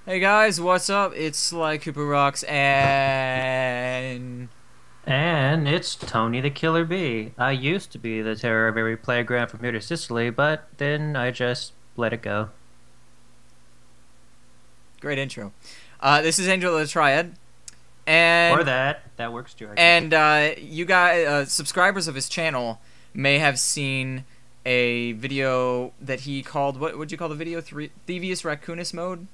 Hey guys, what's up? It's SlyCooperRawks and And it's Tony the Killer Bee. I used to be the terror of every playground from here to Sicily, but then I just let it go. great intro. This is AngelofTheTriad, Or and that works too, I guess. you guys, subscribers of his channel, may have seen a video that he called what would you call the video? Thievius Raccoonus mode.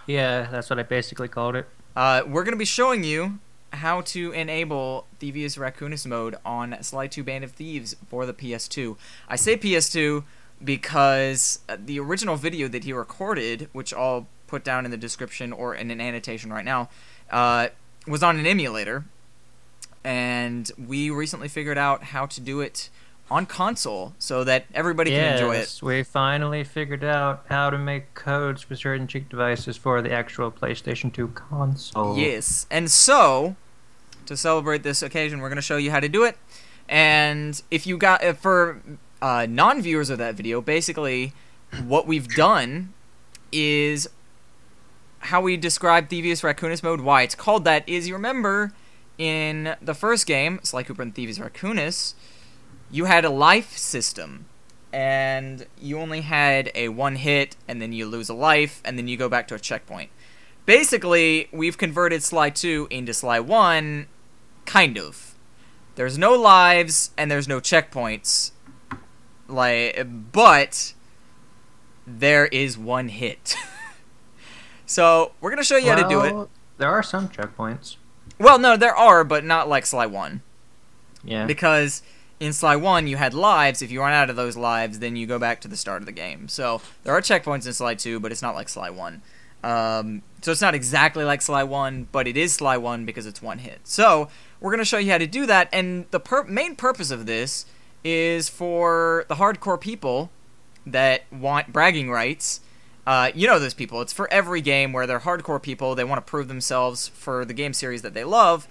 Yeah, that's what I basically called it. We're gonna be showing you how to enable Thievius Raccoonus mode on Sly 2 Band of Thieves for the PS2. I say PS2 because the original video that he recorded, which I'll put down in the description or in an annotation right now, was on an emulator, and we recently figured out how to do it on console so that everybody can enjoy it. Yes, we finally figured out how to make codes for certain cheap devices for the actual PlayStation 2 console. Yes, and so to celebrate this occasion, we're going to show you how to do it. And if you got for non-viewers of that video, basically what we've done is how we describe Thievius Raccoonus mode. Why it's called that is, you remember in the first game, Sly Cooper and Thievius Raccoonus, you had a life system, and you only had a one hit, and then you lose a life, and then you go back to a checkpoint. Basically, we've converted Sly 2 into Sly 1, kind of. There's no lives, and there's no checkpoints, but there is one hit. So, we're going to show you how to do it. Well, there are some checkpoints. Well, no, there are, but not like Sly 1. Yeah. Because in Sly 1, you had lives. If you run out of those lives, then you go back to the start of the game. So, there are checkpoints in Sly 2, but it's not like Sly 1. So it's not exactly like Sly 1, but it is Sly 1 because it's one hit. So, we're going to show you how to do that, and the main purpose of this is for the hardcore people that want bragging rights. You know those people. It's for every game where they're hardcore people. They want to prove themselves for the game series that they love.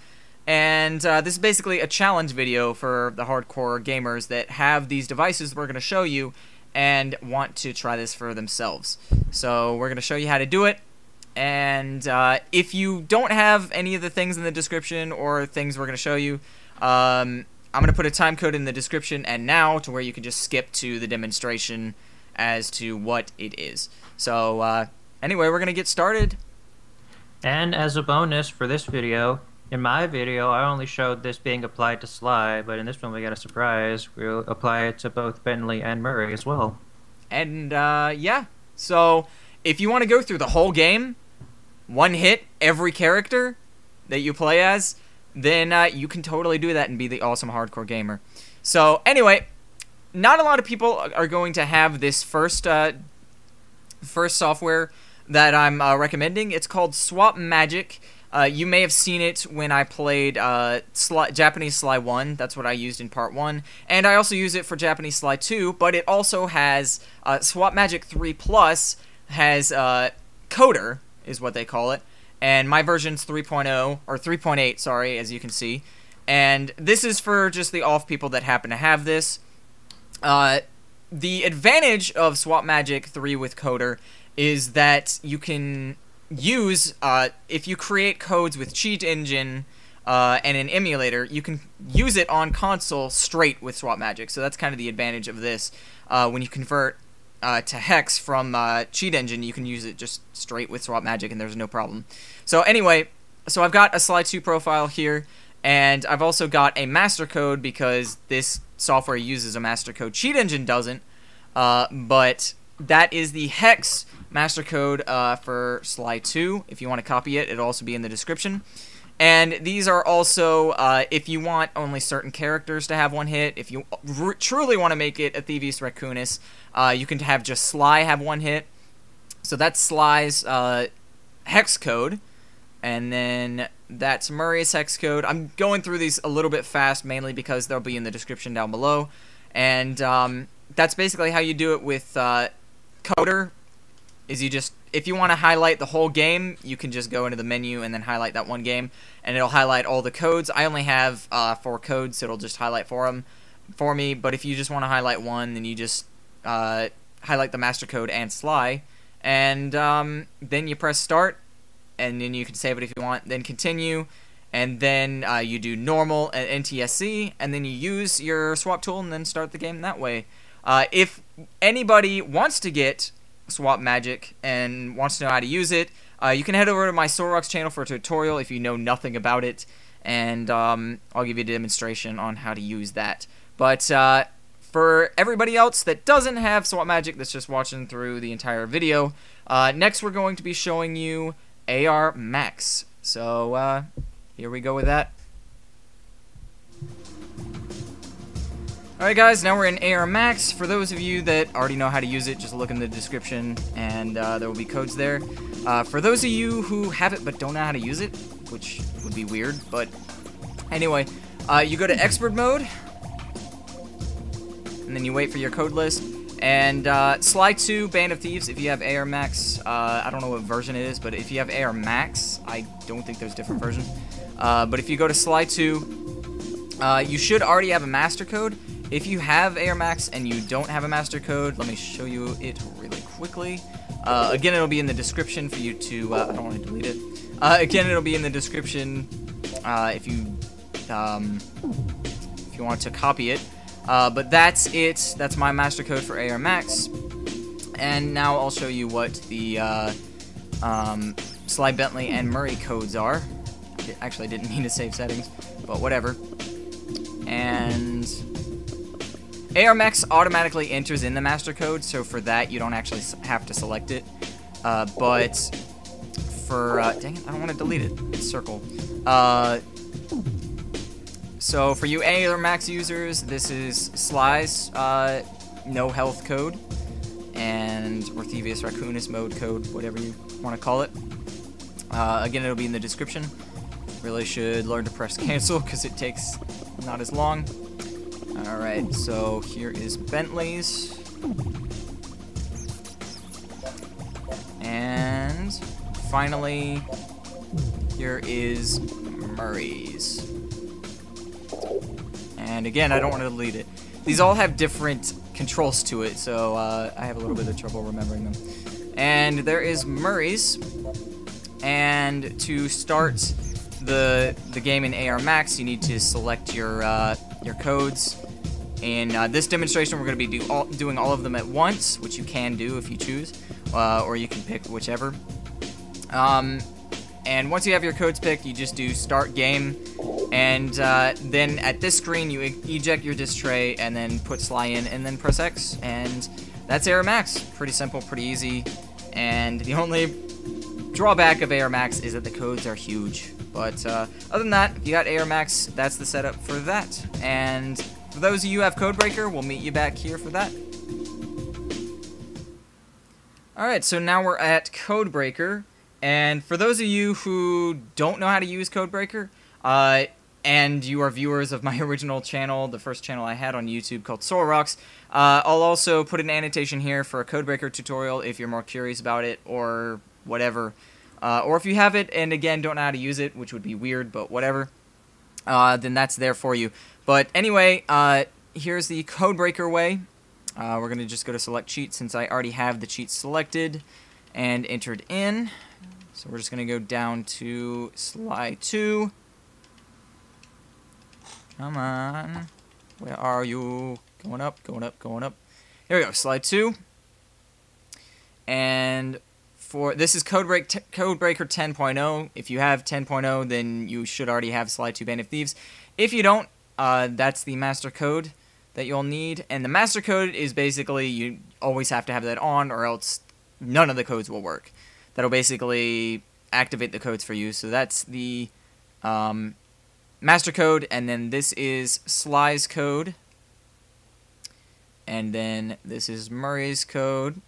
And this is basically a challenge video for the hardcore gamers that have these devices we're going to show you and want to try this for themselves. So we're going to show you how to do it. And if you don't have any of the things in the description or things we're going to show you, I'm going to put a time code in the description and now to where you can just skip to the demonstration as to what it is. So anyway, we're going to get started. And as a bonus for this video, in my video, I only showed this being applied to Sly, but in this one we got a surprise. We'll apply it to both Bentley and Murray as well. And yeah, so if you want to go through the whole game, one hit every character that you play as, then you can totally do that and be the awesome hardcore gamer. So anyway, not a lot of people are going to have this first software that I'm recommending. It's called Swap Magic. You may have seen it when I played Japanese Sly 1. That's what I used in Part 1. And I also use it for Japanese Sly 2, but it also has Swap Magic 3 Plus has Coder, is what they call it. And my version's 3.0, or 3.8, sorry, as you can see. And this is for just the off people that happen to have this. The advantage of Swap Magic 3 with Coder is that you can use, if you create codes with Cheat Engine and an emulator, you can use it on console straight with Swap Magic. So that's kind of the advantage of this. When you convert to Hex from Cheat Engine, you can use it just straight with Swap Magic and there's no problem. So anyway, so I've got a Sly 2 profile here, and I've also got a master code because this software uses a master code. Cheat Engine doesn't, but that is the Hex master code for Sly 2. If you want to copy it, it'll also be in the description. And these are also, if you want only certain characters to have one hit, if you truly want to make it a Thievius Raccoonus, you can have just Sly have one hit. So that's Sly's hex code. And then that's Murray's hex code. I'm going through these a little bit fast, mainly because they'll be in the description down below. And that's basically how you do it with Coder. Is you just, if you want to highlight the whole game, you can just go into the menu and then highlight that one game, and it'll highlight all the codes. I only have 4 codes, so it'll just highlight for me. But if you just want to highlight one, then you just highlight the master code and Sly, And then you press start, and then you can save it if you want, then continue, and then you do normal and NTSC, and then you use your swap tool and then start the game that way. If anybody wants to get Swap Magic and wants to know how to use it, you can head over to my SlyCooperRawks channel for a tutorial if you know nothing about it, and I'll give you a demonstration on how to use that. But for everybody else that doesn't have Swap Magic, that's just watching through the entire video, next we're going to be showing you ARMAX. So here we go with that. Alright guys, now we're in ARMAX. For those of you that already know how to use it, just look in the description and there will be codes there. For those of you who have it but don't know how to use it, which would be weird, but anyway, you go to expert mode, and then you wait for your code list. And Sly2, Band of Thieves, if you have ARMAX, I don't know what version it is, but if you have ARMAX, I don't think there's different versions. But if you go to Sly2, you should already have a master code. If you have ARMAX and you don't have a master code, let me show you it really quickly. Again, it'll be in the description for you to, I don't want to delete it. Again, it'll be in the description if you want to copy it. But that's it. That's my master code for ARMAX. And now I'll show you what the Sly, Bentley, and Murray codes are. Actually, I didn't mean to save settings, but whatever. And ARMAX automatically enters in the master code, so for that you don't actually have to select it. But for dang it, I don't want to delete it. It's circle. So for you ARMAX users, this is Sly's no health code, and or Thievius Raccoonus mode code, whatever you want to call it. Again, it'll be in the description. Really should learn to press cancel because it takes not as long. Alright, so here is Bentley's. And finally, here is Murray's. And again, I don't want to delete it. These all have different controls to it, so I have a little bit of trouble remembering them. And there is Murray's. And to start the game in ARMAX, you need to select your codes. In this demonstration, we're going to be doing all of them at once, which you can do if you choose, or you can pick whichever. And once you have your codes picked, you just do start game, and then at this screen you eject your disk tray and then put Sly in and then press X, and that's ARMAX. Pretty simple, pretty easy, and the only drawback of ARMAX is that the codes are huge. But other than that, if you got ARMAX, that's the setup for that. And for those of you who have Codebreaker, we'll meet you back here for that. Alright, so now we're at Codebreaker. And for those of you who don't know how to use Codebreaker, and you are viewers of my original channel, the first channel I had on YouTube called SlyCooperRawks, I'll also put an annotation here for a Codebreaker tutorial if you're more curious about it, or whatever. Or if you have it and again don't know how to use it, which would be weird, but whatever, then that's there for you. But anyway, here's the Codebreaker way. We're going to just go to select cheat since I already have the cheat selected and entered in. So we're just going to go down to Sly2. Come on. Where are you? Going up, going up, going up. Here we go, Sly2. And this is Codebreaker 10.0. If you have 10.0, then you should already have Sly2 Band of Thieves. If you don't, that's the master code that you'll need. And the master code is basically you always have to have that on, or else none of the codes will work. That'll basically activate the codes for you. So that's the master code, and then this is Sly's code, and then this is Murray's code,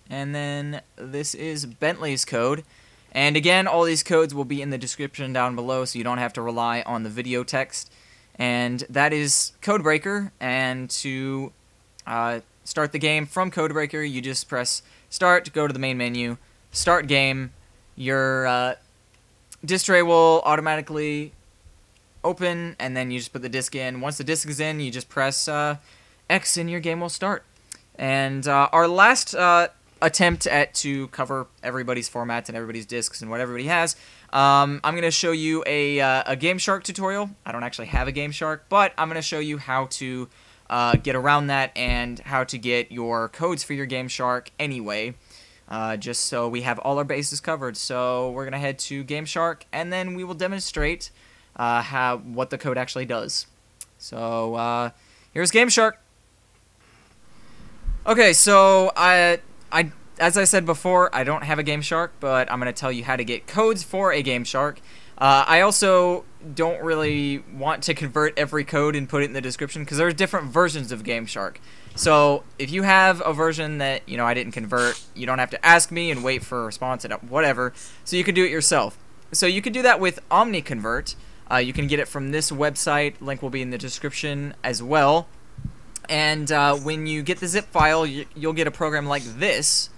and then this is Bentley's code. And again, all these codes will be in the description down below, so you don't have to rely on the video text. And that is Codebreaker. And to start the game from Codebreaker, you just press start, go to the main menu, start game. Your disk tray will automatically open, and then you just put the disk in. Once the disk is in, you just press X and your game will start. And our last attempt at to cover everybody's formats and everybody's discs and what everybody has. I'm going to show you a Gameshark tutorial. I don't actually have a Gameshark, but I'm going to show you how to get around that and how to get your codes for your Gameshark anyway, just so we have all our bases covered. So we're going to head to Gameshark, and then we will demonstrate what the code actually does. So here's Gameshark. Okay, so as I said before, I don't have a Gameshark, but I'm going to tell you how to get codes for a Gameshark. I also don't really want to convert every code and put it in the description, because there's different versions of Gameshark. So if you have a version that, you know, I didn't convert, you don't have to ask me and wait for a response and whatever, so you can do it yourself. So you can do that with Omniconvert. You can get it from this website. Link will be in the description as well. And when you get the zip file, you'll get a program like this.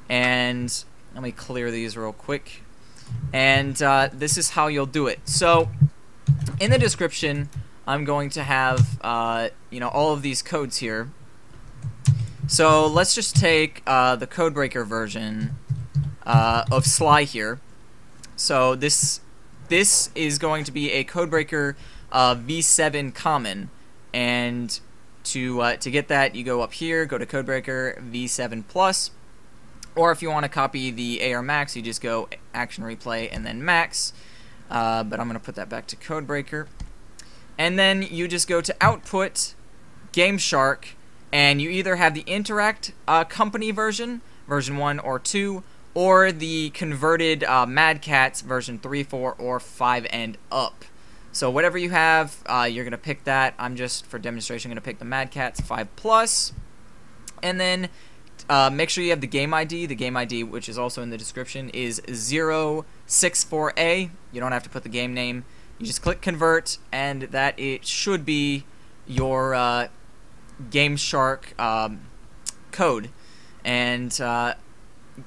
And let me clear these real quick. And this is how you'll do it. So in the description, I'm going to have you know, all of these codes here. So let's just take the Codebreaker version of Sly here. So this is going to be a Codebreaker V7 common, and to get that, you go up here, go to Codebreaker V7 Plus, or if you want to copy the ARMAX, you just go Action Replay and then Max. But I'm going to put that back to Codebreaker, and then you just go to Output Gameshark, and you either have the Interact Company version 1 or 2, or the converted Mad Catz version 3, 4, or 5 and up. So whatever you have, you're going to pick that. I'm just, for demonstration, going to pick the Mad Catz 5+. And then make sure you have the game ID. The game ID, which is also in the description, is 064A. You don't have to put the game name. You just click Convert, and that it should be your Gameshark code. And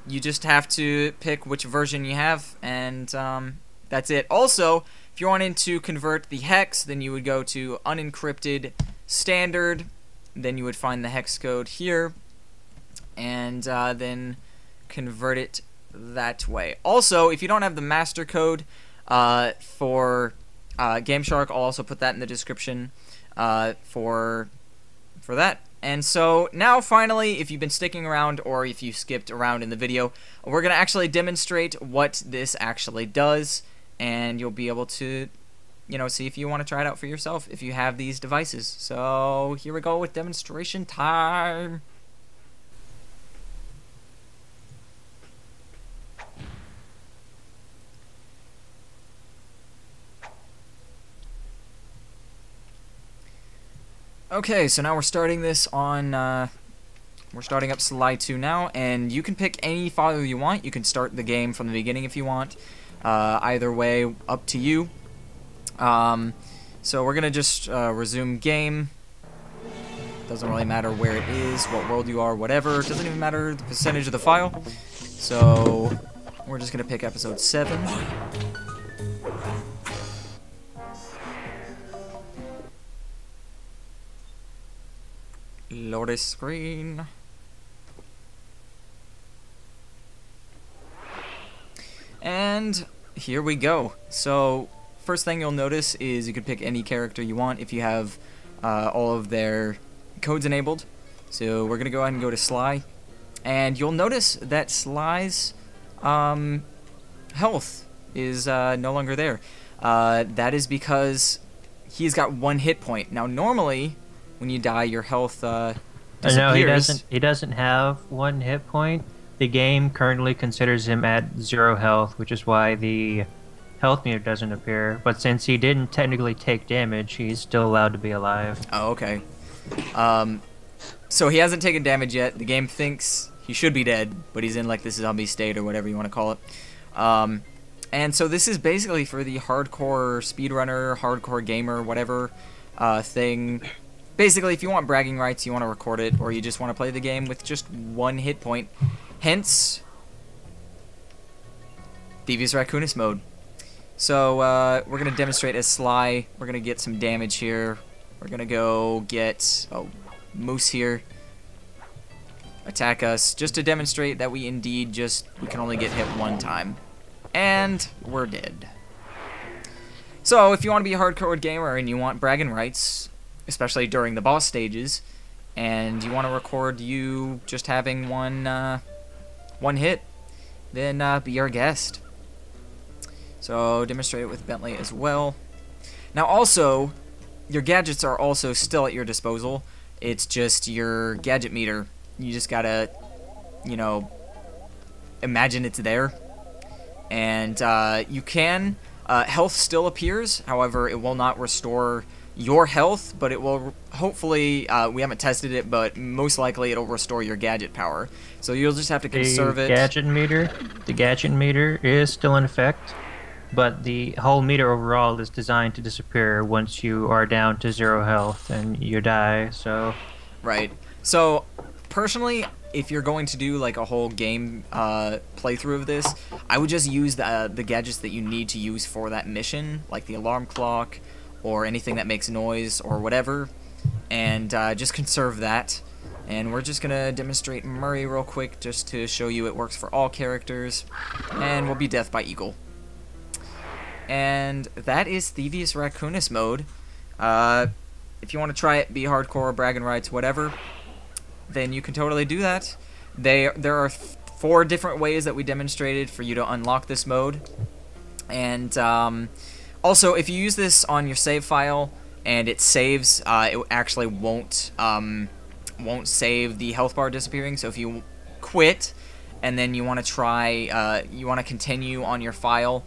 you just have to pick which version you have, and that's it. Also, if you're wanting to convert the hex, then you would go to unencrypted standard, then you would find the hex code here, and then convert it that way. Also, if you don't have the master code for Gameshark, I'll also put that in the description for that. And so now finally, if you've been sticking around or if you skipped around in the video, we're going to actually demonstrate what this actually does, and you'll be able to, you know, see if you want to try it out for yourself if you have these devices. So here we go with demonstration time. Okay, so now we're starting this on, we're starting up Sly 2 now, and you can pick any file you want. You can start the game from the beginning if you want. Either way, up to you. So we're gonna just resume game. Doesn't really matter where it is, what world you are, whatever. It doesn't even matter the percentage of the file. So we're just gonna pick episode 7. Load a screen. And here we go. So first thing you'll notice is you can pick any character you want if you have all of their codes enabled. So we're gonna go ahead and go to Sly, and you'll notice that Sly's health is no longer there. That is because he's got 1 hit point. Now normally when you die, your health disappears. No, he doesn't have 1 hit point. The game currently considers him at 0 health, which is why the health meter doesn't appear. But since he didn't technically take damage, he's still allowed to be alive. Oh, okay. So he hasn't taken damage yet. The game thinks he should be dead, but he's in like this zombie state or whatever you want to call it. And so this is basically for the hardcore speedrunner, hardcore gamer, whatever thing. Basically, if you want bragging rights, you want to record it, or you just want to play the game with just 1 hit point. Hence, Thievius Raccoonus mode. So, we're going to demonstrate as Sly. We're going to get some damage here. We're going to go get, Moose here. attack us, just to demonstrate that we indeed we can only get hit one time. And we're dead. So, if you want to be a hardcore gamer and you want bragging rights, especially during the boss stages, and you want to record you just having one hit, then be our guest. So, demonstrate it with Bentley as well. Now, also, your gadgets are also still at your disposal. It's just your gadget meter. You just gotta, you know, imagine it's there. And you can, health still appears, however, it will not restore your health, but it will, hopefully, we haven't tested it, but most likely it'll restore your gadget power. So you'll just have to conserve it. The gadget meter is still in effect, but the whole meter overall is designed to disappear once you are down to 0 health and you die, so... Right. So, personally, if you're going to do like a whole game playthrough of this, I would just use the gadgets that you need to use for that mission, like the alarm clock or anything that makes noise or whatever, and just conserve that. And we're just gonna demonstrate Murray real quick just to show you it works for all characters, and we'll be Death by Eagle. And that is Thievius Raccoonus mode. If you want to try it, be hardcore, bragging rights, whatever, then you can totally do that. There are 4 different ways that we demonstrated for you to unlock this mode. And also, if you use this on your save file and it saves, it actually won't save the health bar disappearing. So if you quit and then you want to try, you want to continue on your file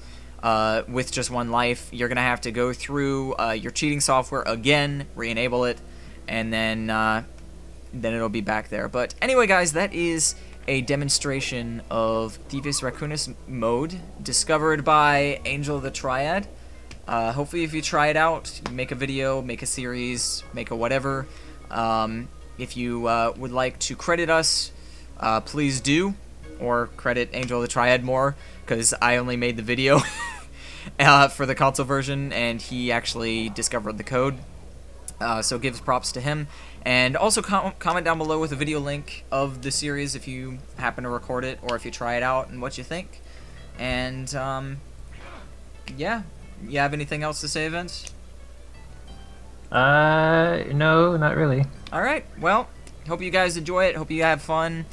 with just 1 life, you're gonna have to go through your cheating software again, re-enable it, and then it'll be back there. But anyway, guys, that is a demonstration of Thievius Raccoonus mode discovered by AngelofTheTriad. Hopefully, if you try it out, you make a video, make a series, make a whatever. If you would like to credit us, please do, or credit AngelofTheTriad more, because I only made the video for the console version, and he actually discovered the code. So gives props to him. And also comment down below with a video link of the series if you happen to record it, or if you try it out and what you think. And, yeah. You have anything else to say, Vince? No, not really. Alright, well, hope you guys enjoy it. Hope you have fun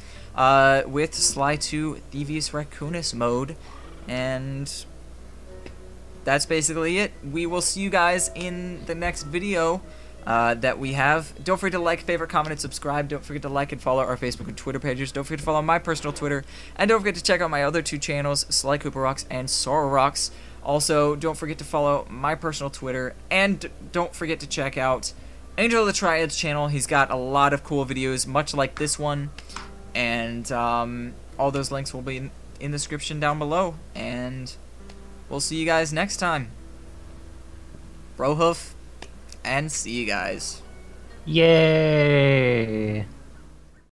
with Sly 2 Thievius Raccoonus mode. And that's basically it. We will see you guys in the next video that we have. Don't forget to like, favorite, comment, and subscribe. Don't forget to like and follow our Facebook and Twitter pages. Don't forget to follow my personal Twitter. And don't forget to check out my other 2 channels, SlyCooperRawks and SoroRawks. Also, don't forget to follow my personal Twitter. And don't forget to check out AngelofTheTriad's channel. He's got a lot of cool videos, much like this one. And all those links will be in the description down below. And we'll see you guys next time. Brohoof, and see you guys. Yay!